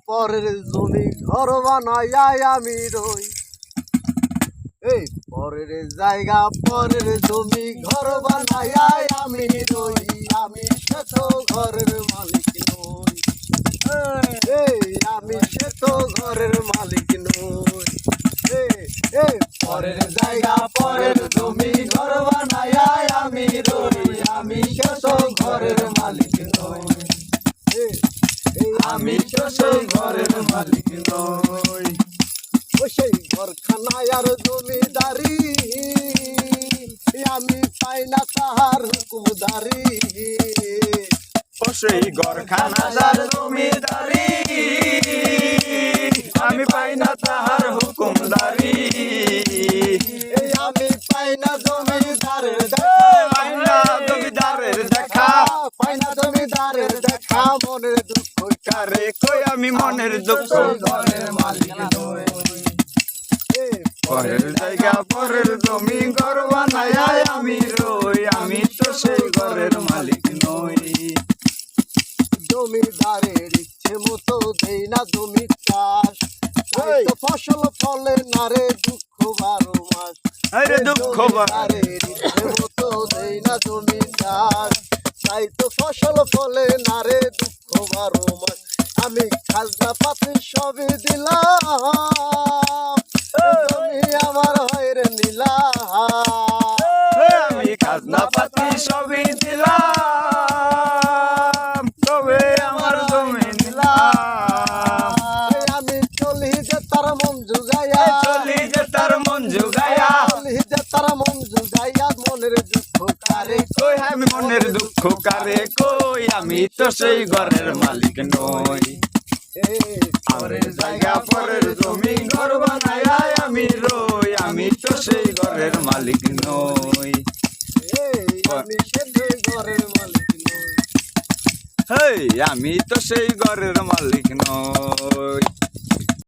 পরের জমি ঘর বানাই আমি রই। এই পরের জায়গা পরের জমি ঘর বানাই আমি রই। আমি সে তো ঘরের মালিক নই। এই আমি সে তো ঘরের মালিক নই। এই পরের জায়গা পরের জমি ঘর বানাই আমি রই। আমি সে তো ঘরের মালিক নই। আমি তো সেই ঘরের মালিক নই। ও সেই ঘরখানায় আর জমিদারি আমি পাই না তাহার হুকুমদারি। ও সেই ঘরখানা যার জমিদারি আমি পাই না তাহার হুকুমদারি। আমি পাই না জমিদারের পাই না জমিদারের দেখা, পাই না জমিদারের দেখা। মনের দুঃখ কারে কই আমি মনের দুঃখ ঘরের মালিক নই। পরের জায়গা পরের জমি ঘর বানাই আমি রই। আমি তো সেই ঘরের মালিক নই। জমিদারের ইচ্ছে মতো দেই না জমি চাষ। তো ফসল ফলে না রে দুঃখ 12 মাস। আরে দুঃখ জমিদারের ইচ্ছে মতো দেই না জমি চাষ। তাই তো ফসল ফলে না রে দুঃখ 12 মাস। আমি খাজনা পাতি সবই দিলাম, তুমি আমার হয়রে নিলাম। আমি খাজনা পাতি সবই দিলাম, তবে আমার জমি নিলাম। আমি চলি যে তার মন জুগাইয়া, চলি যে তার মন জুগাইয়া, চলি যে তার মন জুগাইয়া। মনের দুঃখ কারে কই আমি মনের দুঃখ কারে কই। আমি তো সেই ঘরের মালিক নই। পরের জায়গা পরের জমি ঘর বানাই আমি রই। আমি তো সেই ঘরের মালিক নই। আমি সে ঘরের মালিক নই। হেই আমি তো সেই ঘরের মালিক নই।